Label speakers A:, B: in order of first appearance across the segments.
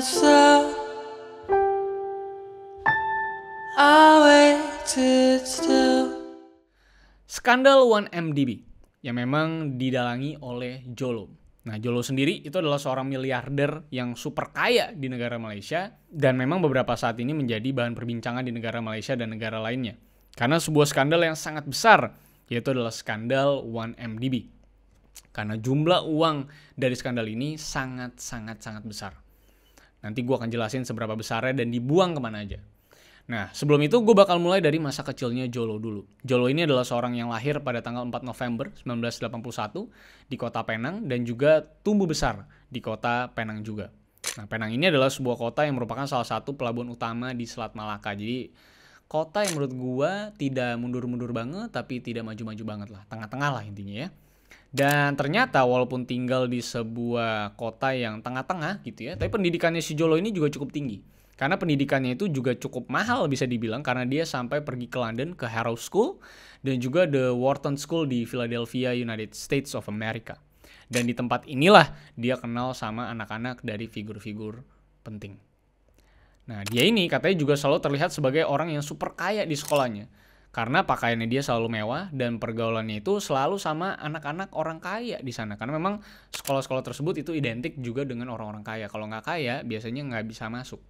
A: slow. I waited still.
B: Skandal 1MDB yang memang didalangi oleh Jolo. Nah, Jolo sendiri itu adalah seorang miliarder yang super kaya di negara Malaysia dan memang beberapa saat ini menjadi bahan perbincangan di negara Malaysia dan negara lainnya. Karena sebuah skandal yang sangat besar, yaitu adalah skandal 1MDB. Karena jumlah uang dari skandal ini sangat besar. Nanti gue akan jelasin seberapa besarnya dan dibuang kemana aja. Nah, sebelum itu gue bakal mulai dari masa kecilnya Jolo dulu. Jolo ini adalah seorang yang lahir pada tanggal 4 November 1981 di kota Penang dan juga tumbuh besar di kota Penang juga. Nah, Penang ini adalah sebuah kota yang merupakan salah satu pelabuhan utama di Selat Malaka. Jadi, kota yang menurut gue tidak mundur-mundur banget, tapi tidak maju-maju banget lah. Tengah-tengah lah intinya ya. Dan ternyata walaupun tinggal di sebuah kota yang tengah-tengah gitu ya, tapi pendidikannya si Jolo ini juga cukup tinggi. Karena pendidikannya itu juga cukup mahal bisa dibilang karena dia sampai pergi ke London ke Harrow School dan juga The Wharton School di Philadelphia, United States of America. Dan di tempat inilah dia kenal sama anak-anak dari figur-figur penting. Nah, dia ini katanya juga selalu terlihat sebagai orang yang super kaya di sekolahnya. Karena pakaiannya dia selalu mewah dan pergaulannya itu selalu sama anak-anak orang kaya di sana. Karena memang sekolah-sekolah tersebut itu identik juga dengan orang-orang kaya. Kalau nggak kaya, biasanya nggak bisa masuk.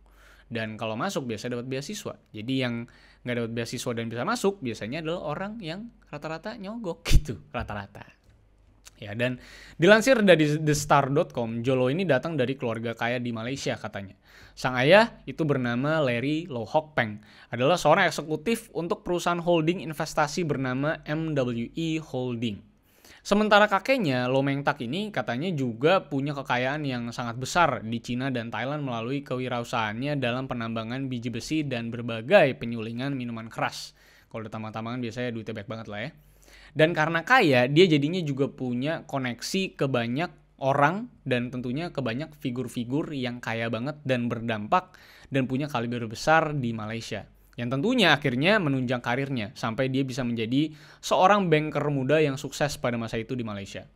B: Dan kalau masuk biasanya dapat beasiswa. Jadi yang nggak dapat beasiswa dan bisa masuk biasanya adalah orang yang rata-rata nyogok gitu. Rata-rata. Ya, dan dilansir dari thestar.com, Jolo ini datang dari keluarga kaya di Malaysia katanya. Sang ayah itu bernama Larry Loh Hock Peng, adalah seorang eksekutif untuk perusahaan holding investasi bernama MWE Holding. Sementara kakeknya, Lo Meng Tak ini katanya juga punya kekayaan yang sangat besar di Cina dan Thailand melalui kewirausahaannya dalam penambangan biji besi dan berbagai penyulingan minuman keras. Kalau udah tambang-tambangan biasanya duitnya banyak banget lah ya. Dan karena kaya, dia jadinya juga punya koneksi ke banyak orang dan tentunya ke banyak figur-figur yang kaya banget dan berdampak dan punya kaliber besar di Malaysia. Yang tentunya akhirnya menunjang karirnya sampai dia bisa menjadi seorang banker muda yang sukses pada masa itu di Malaysia.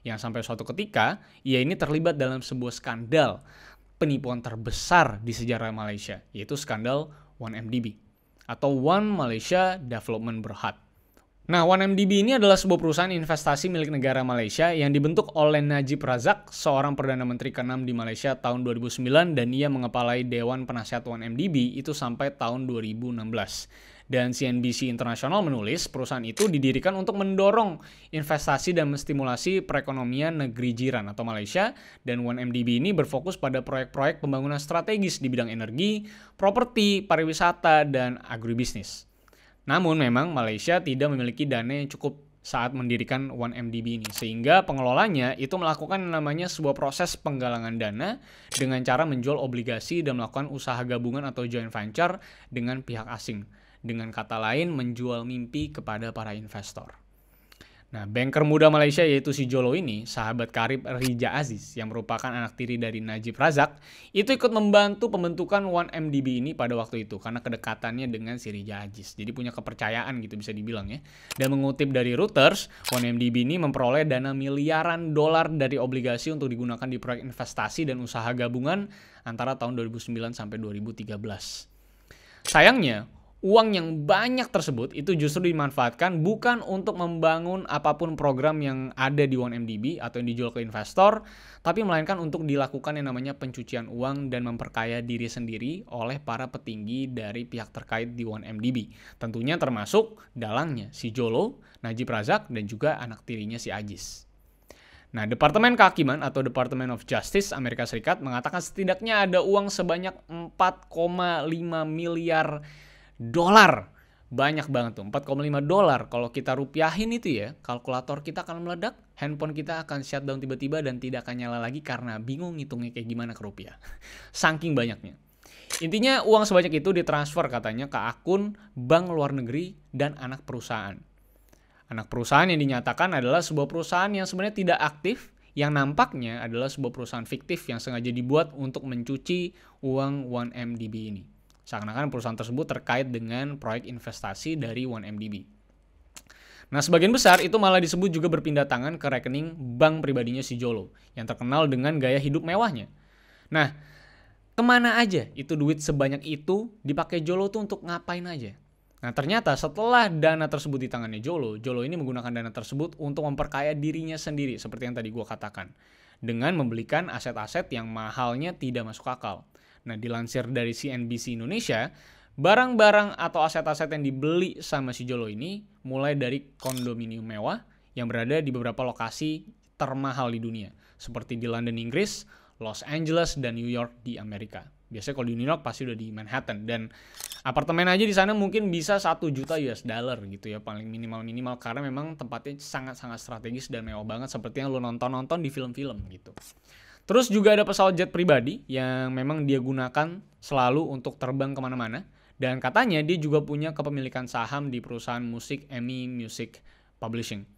B: Yang sampai suatu ketika, ia ini terlibat dalam sebuah skandal penipuan terbesar di sejarah Malaysia, yaitu skandal 1MDB atau One Malaysia Development Berhad. Nah, 1MDB ini adalah sebuah perusahaan investasi milik negara Malaysia yang dibentuk oleh Najib Razak, seorang Perdana Menteri ke-6 di Malaysia tahun 2009 dan ia mengepalai Dewan Penasihat 1MDB itu sampai tahun 2016. Dan CNBC International menulis perusahaan itu didirikan untuk mendorong investasi dan menstimulasi perekonomian negeri jiran atau Malaysia, dan 1MDB ini berfokus pada proyek-proyek pembangunan strategis di bidang energi, properti, pariwisata, dan agribisnis. Namun memang Malaysia tidak memiliki dana yang cukup saat mendirikan 1MDB ini, sehingga pengelolanya itu melakukan namanya sebuah proses penggalangan dana dengan cara menjual obligasi dan melakukan usaha gabungan atau joint venture dengan pihak asing. Dengan kata lain, menjual mimpi kepada para investor. Nah, banker muda Malaysia yaitu si Jolo ini, sahabat karib Rija Aziz yang merupakan anak tiri dari Najib Razak, itu ikut membantu pembentukan 1MDB ini pada waktu itu karena kedekatannya dengan si Rija Aziz. Jadi punya kepercayaan gitu bisa dibilang ya. Dan mengutip dari Reuters, 1MDB ini memperoleh dana miliaran dolar dari obligasi untuk digunakan di proyek investasi dan usaha gabungan antara tahun 2009 sampai 2013. Sayangnya, uang yang banyak tersebut itu justru dimanfaatkan bukan untuk membangun apapun program yang ada di 1MDB atau yang dijual ke investor, tapi melainkan untuk dilakukan yang namanya pencucian uang dan memperkaya diri sendiri oleh para petinggi dari pihak terkait di 1MDB. Tentunya termasuk dalangnya si Jolo, Najib Razak, dan juga anak tirinya si Aziz. Nah, Departemen Kehakiman atau Department of Justice Amerika Serikat mengatakan setidaknya ada uang sebanyak 4,5 miliar dolar. Banyak banget tuh, 4,5 dolar. Kalau kita rupiahin itu ya, kalkulator kita akan meledak, handphone kita akan shutdown tiba-tiba dan tidak akan nyala lagi karena bingung ngitungnya kayak gimana ke rupiah. Saking banyaknya. Intinya uang sebanyak itu ditransfer katanya ke akun bank luar negeri dan anak perusahaan. Anak perusahaan yang dinyatakan adalah sebuah perusahaan yang sebenarnya tidak aktif, yang nampaknya adalah sebuah perusahaan fiktif yang sengaja dibuat untuk mencuci uang 1MDB ini. Seakan-akan perusahaan tersebut terkait dengan proyek investasi dari 1MDB. Nah, sebagian besar itu malah disebut juga berpindah tangan ke rekening bank pribadinya si Jolo, yang terkenal dengan gaya hidup mewahnya. Nah, kemana aja itu duit sebanyak itu dipakai Jolo tuh untuk ngapain aja? Nah ternyata setelah dana tersebut di tangannya Jolo ini menggunakan dana tersebut untuk memperkaya dirinya sendiri seperti yang tadi gue katakan. Dengan membelikan aset-aset yang mahalnya tidak masuk akal. Nah dilansir dari CNBC Indonesia, barang-barang atau aset-aset yang dibeli sama si Jolo ini mulai dari kondominium mewah yang berada di beberapa lokasi termahal di dunia. Seperti di London, Inggris, Los Angeles, dan New York di Amerika. Biasanya kalau di New York pasti udah di Manhattan. Dan apartemen aja di sana mungkin bisa 1 juta US dollar gitu ya, paling minimal karena memang tempatnya sangat-sangat strategis dan mewah banget seperti yang lo nonton di film-film gitu. Terus juga ada pesawat jet pribadi yang memang dia gunakan selalu untuk terbang kemana-mana. Dan katanya dia juga punya kepemilikan saham di perusahaan musik EMI Music Publishing.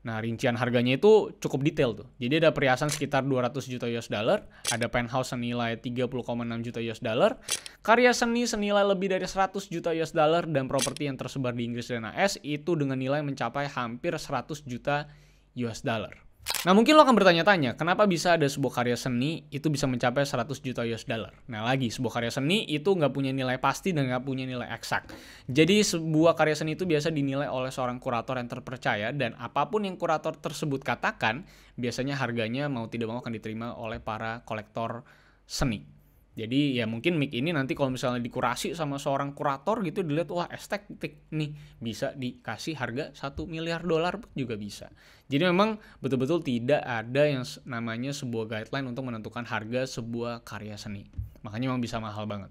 B: Nah, rincian harganya itu cukup detail tuh. Jadi ada perhiasan sekitar 200 juta US dollar, ada penthouse senilai 30,6 juta US dollar, karya seni senilai lebih dari 100 juta US dollar, dan properti yang tersebar di Inggris dan AS itu dengan nilai mencapai hampir 100 juta US dollar. Nah mungkin lo akan bertanya-tanya, kenapa bisa ada sebuah karya seni itu bisa mencapai 100 juta US dollar? Nah lagi, sebuah karya seni itu nggak punya nilai pasti dan nggak punya nilai eksak. Jadi sebuah karya seni itu biasa dinilai oleh seorang kurator yang terpercaya, dan apapun yang kurator tersebut katakan, biasanya harganya mau tidak mau akan diterima oleh para kolektor seni. Jadi ya mungkin mic ini nanti kalau misalnya dikurasi sama seorang kurator gitu, dilihat wah estetik nih, bisa dikasih harga 1 miliar dolar juga bisa. Jadi memang betul-betul tidak ada yang namanya sebuah guideline untuk menentukan harga sebuah karya seni. Makanya memang bisa mahal banget.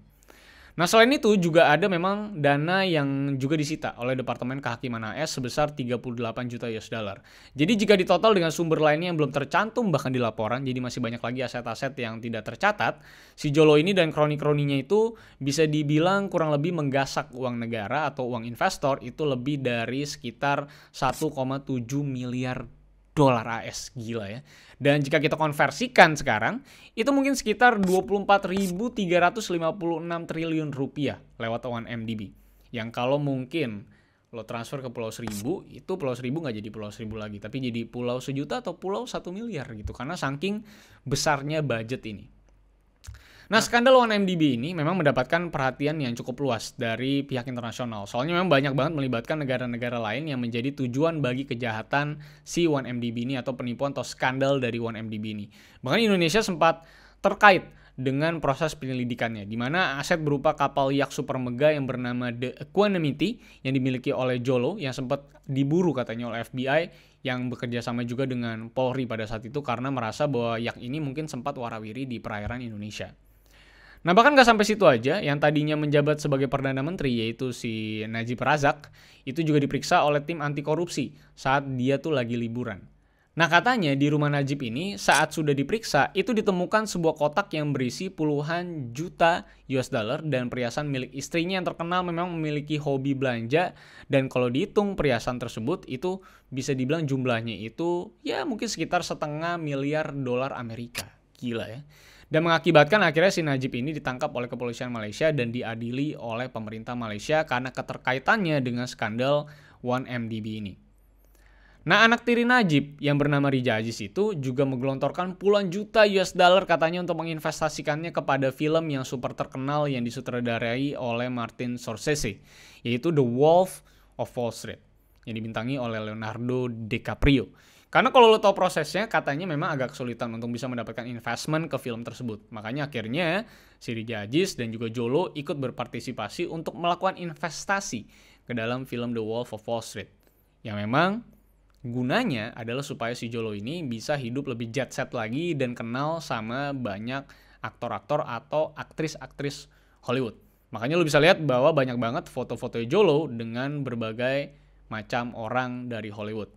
B: Nah selain itu juga ada memang dana yang juga disita oleh Departemen Kehakiman AS sebesar 38 juta US dollar. Jadi jika ditotal dengan sumber lainnya yang belum tercantum bahkan di laporan, jadi masih banyak lagi aset-aset yang tidak tercatat, si Jolo ini dan kroni-kroninya itu bisa dibilang kurang lebih menggasak uang negara atau uang investor itu lebih dari sekitar 1,7 miliar dolar AS. Gila ya. Dan jika kita konversikan sekarang, itu mungkin sekitar 24.356 triliun rupiah lewat 1MDB. Yang kalau mungkin lo transfer ke Pulau Seribu, itu Pulau Seribu nggak jadi Pulau Seribu lagi, tapi jadi Pulau Sejuta atau Pulau 1 miliar gitu. Karena saking besarnya budget ini. Nah, skandal 1MDB ini memang mendapatkan perhatian yang cukup luas dari pihak internasional. Soalnya memang banyak banget melibatkan negara-negara lain yang menjadi tujuan bagi kejahatan si 1MDB ini atau penipuan atau skandal dari 1MDB ini. Bahkan Indonesia sempat terkait dengan proses penyelidikannya, di mana aset berupa kapal yak super mega yang bernama The Equanimity yang dimiliki oleh Jolo yang sempat diburu katanya oleh FBI yang bekerja sama juga dengan Polri pada saat itu karena merasa bahwa yak ini mungkin sempat warawiri di perairan Indonesia. Nah bahkan gak sampai situ aja, yang tadinya menjabat sebagai Perdana Menteri yaitu si Najib Razak itu juga diperiksa oleh tim anti korupsi saat dia tuh lagi liburan. Nah katanya di rumah Najib ini saat sudah diperiksa itu ditemukan sebuah kotak yang berisi puluhan juta US dollar dan perhiasan milik istrinya yang terkenal memang memiliki hobi belanja, dan kalau dihitung perhiasan tersebut itu bisa dibilang jumlahnya itu ya mungkin sekitar 0,5 miliar dolar Amerika. Gila ya. Dan mengakibatkan akhirnya si Najib ini ditangkap oleh kepolisian Malaysia dan diadili oleh pemerintah Malaysia karena keterkaitannya dengan skandal 1MDB ini. Nah anak tiri Najib yang bernama Rija Aziz itu juga menggelontorkan puluhan juta US dollar katanya untuk menginvestasikannya kepada film yang super terkenal yang disutradarai oleh Martin Scorsese, yaitu The Wolf of Wall Street yang dibintangi oleh Leonardo DiCaprio. Karena kalau lo tahu prosesnya, katanya memang agak kesulitan untuk bisa mendapatkan investment ke film tersebut. Makanya akhirnya si Rija Aziz dan juga Jolo ikut berpartisipasi untuk melakukan investasi ke dalam film The Wolf of Wall Street. Yang memang gunanya adalah supaya si Jolo ini bisa hidup lebih jet set lagi dan kenal sama banyak aktor-aktor atau aktris-aktris Hollywood. Makanya lo bisa lihat bahwa banyak banget foto-foto Jolo dengan berbagai macam orang dari Hollywood.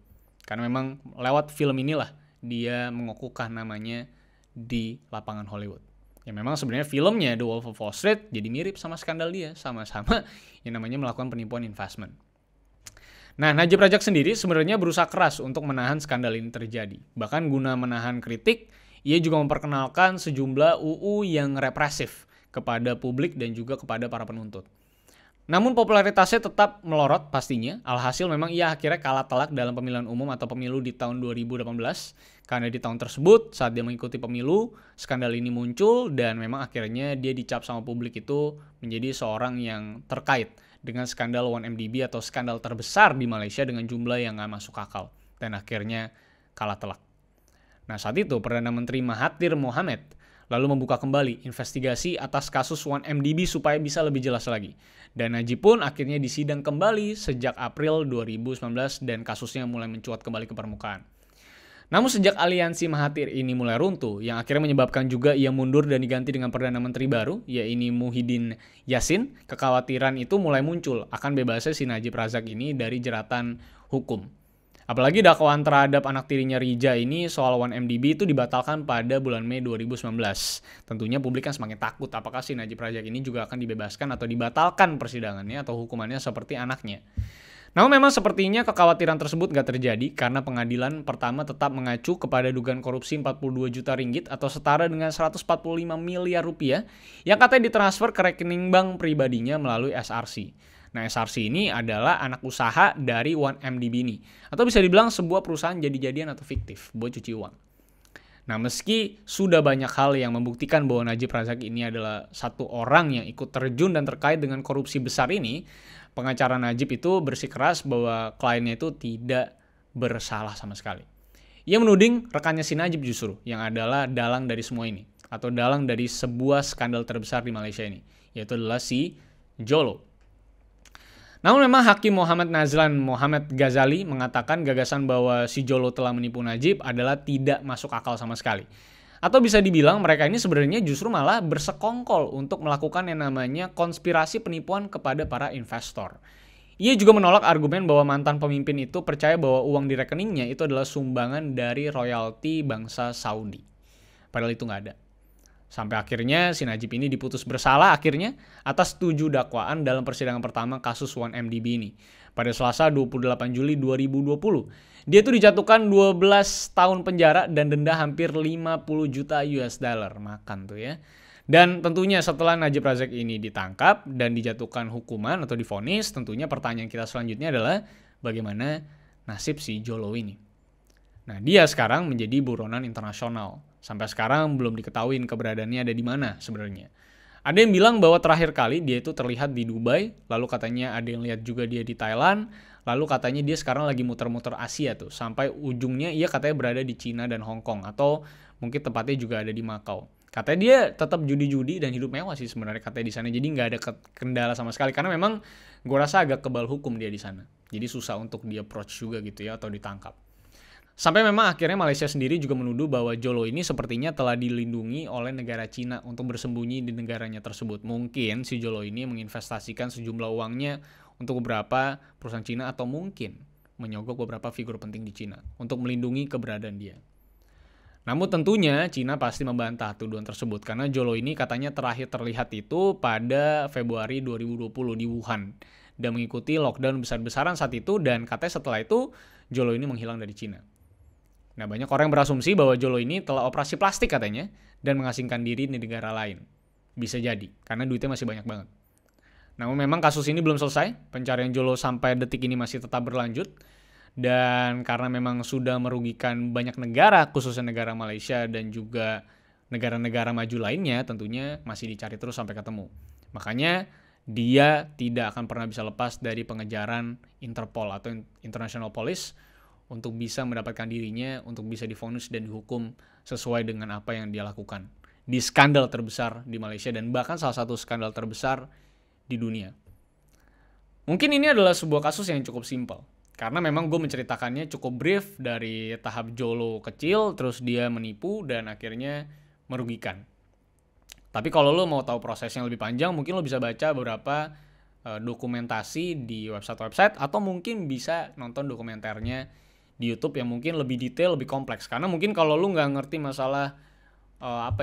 B: Karena memang lewat film inilah dia mengukuhkan namanya di lapangan Hollywood. Ya memang sebenarnya filmnya The Wolf of Wall Street jadi mirip sama skandal dia. Sama-sama yang namanya melakukan penipuan investment. Nah Najib Razak sendiri sebenarnya berusaha keras untuk menahan skandal ini terjadi. Bahkan guna menahan kritik, ia juga memperkenalkan sejumlah UU yang represif kepada publik dan juga kepada para penuntut. Namun popularitasnya tetap melorot pastinya. Alhasil memang ia akhirnya kalah telak dalam pemilihan umum atau pemilu di tahun 2018. Karena di tahun tersebut saat dia mengikuti pemilu, skandal ini muncul dan memang akhirnya dia dicap sama publik itu menjadi seorang yang terkait dengan skandal 1MDB atau skandal terbesar di Malaysia dengan jumlah yang gak masuk akal. Dan akhirnya kalah telak. Nah saat itu Perdana Menteri Mahathir Mohamad lalu membuka kembali investigasi atas kasus 1MDB supaya bisa lebih jelas lagi. Dan Najib pun akhirnya disidang kembali sejak April 2019 dan kasusnya mulai mencuat kembali ke permukaan. Namun sejak aliansi Mahathir ini mulai runtuh, yang akhirnya menyebabkan juga ia mundur dan diganti dengan Perdana Menteri baru, yaitu Muhyiddin Yassin, kekhawatiran itu mulai muncul akan bebasnya si Najib Razak ini dari jeratan hukum. Apalagi dakwaan terhadap anak tirinya Rija ini soal 1MDB itu dibatalkan pada bulan Mei 2019. Tentunya publik kan semakin takut apakah si Najib Razak ini juga akan dibebaskan atau dibatalkan persidangannya atau hukumannya seperti anaknya. Namun memang sepertinya kekhawatiran tersebut gak terjadi karena pengadilan pertama tetap mengacu kepada dugaan korupsi 42 juta ringgit atau setara dengan 145 miliar rupiah yang katanya ditransfer ke rekening bank pribadinya melalui SRC. Nah SRC ini adalah anak usaha dari 1MDB ini atau bisa dibilang sebuah perusahaan jadi-jadian atau fiktif buat cuci uang. Nah meski sudah banyak hal yang membuktikan bahwa Najib Razak ini adalah satu orang yang ikut terjun dan terkait dengan korupsi besar ini, pengacara Najib itu bersikeras bahwa kliennya itu tidak bersalah sama sekali. Ia menuding rekannya si Najib justru yang adalah dalang dari semua ini atau dalang dari sebuah skandal terbesar di Malaysia ini, yaitu adalah si Jolo. Namun memang Hakim Muhammad Nazlan Muhammad Ghazali mengatakan gagasan bahwa si Jolo telah menipu Najib adalah tidak masuk akal sama sekali. Atau bisa dibilang mereka ini sebenarnya justru malah bersekongkol untuk melakukan yang namanya konspirasi penipuan kepada para investor. Ia juga menolak argumen bahwa mantan pemimpin itu percaya bahwa uang di rekeningnya itu adalah sumbangan dari royalti bangsa Saudi. Padahal itu nggak ada. Sampai akhirnya si Najib ini diputus bersalah akhirnya atas 7 dakwaan dalam persidangan pertama kasus 1MDB ini. Pada Selasa 28 Juli 2020, dia tuh dijatuhkan 12 tahun penjara dan denda hampir 50 juta US dollar. Makan tuh ya. Dan tentunya setelah Najib Razak ini ditangkap dan dijatuhkan hukuman atau divonis, tentunya pertanyaan kita selanjutnya adalah bagaimana nasib si Jolo ini. Nah, dia sekarang menjadi buronan internasional. Sampai sekarang belum diketahui keberadaannya ada di mana sebenarnya. Ada yang bilang bahwa terakhir kali dia itu terlihat di Dubai, lalu katanya ada yang lihat juga dia di Thailand, lalu katanya dia sekarang lagi muter-muter Asia tuh, sampai ujungnya ia katanya berada di Cina dan Hong Kong, atau mungkin tempatnya juga ada di Macau. Katanya dia tetap judi-judi dan hidup mewah sih sebenarnya katanya di sana, jadi nggak ada kendala sama sekali, karena memang gue rasa agak kebal hukum dia di sana. Jadi susah untuk di approach juga gitu ya, atau ditangkap. Sampai memang akhirnya Malaysia sendiri juga menuduh bahwa Jolo ini sepertinya telah dilindungi oleh negara Cina untuk bersembunyi di negaranya tersebut. Mungkin si Jolo ini menginvestasikan sejumlah uangnya untuk beberapa perusahaan Cina atau mungkin menyogok beberapa figur penting di Cina untuk melindungi keberadaan dia. Namun tentunya Cina pasti membantah tuduhan tersebut karena Jolo ini katanya terakhir terlihat itu pada Februari 2020 di Wuhan dan mengikuti lockdown besar-besaran saat itu, dan katanya setelah itu Jolo ini menghilang dari Cina. Nah, banyak orang yang berasumsi bahwa Jolo ini telah operasi plastik katanya dan mengasingkan diri di negara lain. Bisa jadi, karena duitnya masih banyak banget. Namun memang kasus ini belum selesai, pencarian Jolo sampai detik ini masih tetap berlanjut. Dan karena memang sudah merugikan banyak negara, khususnya negara Malaysia dan juga negara-negara maju lainnya, tentunya masih dicari terus sampai ketemu. Makanya dia tidak akan pernah bisa lepas dari pengejaran Interpol atau International Police untuk bisa mendapatkan dirinya, untuk bisa divonis dan dihukum sesuai dengan apa yang dia lakukan di skandal terbesar di Malaysia dan bahkan salah satu skandal terbesar di dunia. Mungkin ini adalah sebuah kasus yang cukup simpel karena memang gue menceritakannya cukup brief dari tahap Jolo kecil, terus dia menipu dan akhirnya merugikan. Tapi kalau lo mau tahu prosesnya lebih panjang, mungkin lo bisa baca beberapa dokumentasi di website-website atau mungkin bisa nonton dokumenternya di YouTube yang mungkin lebih detail, lebih kompleks. Karena mungkin kalau lu nggak ngerti masalah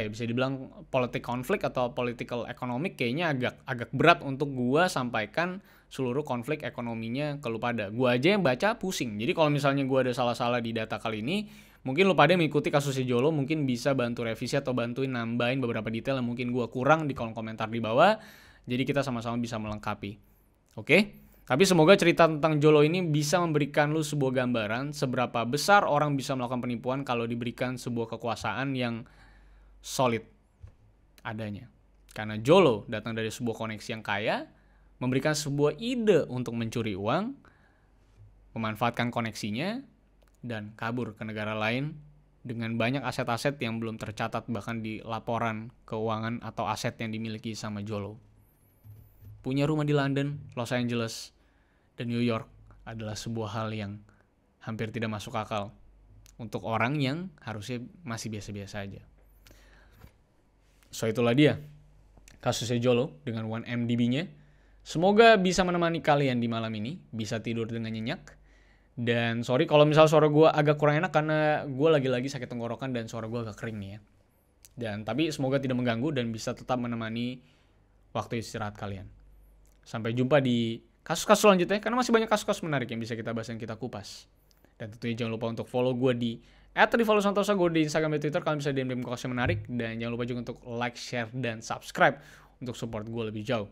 B: bisa dibilang politik konflik atau political economic, kayaknya agak berat untuk gua sampaikan seluruh konflik ekonominya ke lu pada. Gua aja yang baca pusing. Jadi kalau misalnya gua ada salah-salah di data kali ini, mungkin lu pada mengikuti kasusnya Jolo mungkin bisa bantu revisi atau bantuin nambahin beberapa detail yang mungkin gua kurang di kolom komentar di bawah. Jadi kita sama-sama bisa melengkapi. Oke? Tapi semoga cerita tentang Jolo ini bisa memberikan lu sebuah gambaran seberapa besar orang bisa melakukan penipuan kalau diberikan sebuah kekuasaan yang solid adanya. Karena Jolo datang dari sebuah koneksi yang kaya, memberikan sebuah ide untuk mencuri uang, memanfaatkan koneksinya, dan kabur ke negara lain dengan banyak aset-aset yang belum tercatat bahkan di laporan keuangan atau aset yang dimiliki sama Jolo. Punya rumah di London, Los Angeles, dan New York adalah sebuah hal yang hampir tidak masuk akal untuk orang yang harusnya masih biasa-biasa aja. So itulah dia kasusnya Jolo dengan 1MDB-nya. Semoga bisa menemani kalian di malam ini, bisa tidur dengan nyenyak. Dan sorry kalau misal suara gue agak kurang enak karena gue lagi-lagi sakit tenggorokan dan suara gue agak kering nih ya. Tapi semoga tidak mengganggu dan bisa tetap menemani waktu istirahat kalian. Sampai jumpa di kasus-kasus selanjutnya, karena masih banyak kasus-kasus menarik yang bisa kita bahas dan kita kupas. Dan tentunya jangan lupa untuk follow gue di @rivaldosantosa, gue di Instagram dan Twitter, kalian bisa DM kasus yang menarik. Dan jangan lupa juga untuk like, share, dan subscribe untuk support gue lebih jauh.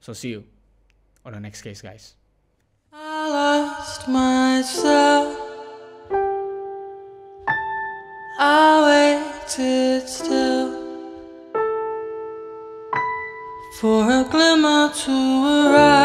B: So see you on the next case, guys.
A: I lost myself. I waited still for a glimmer to arrive.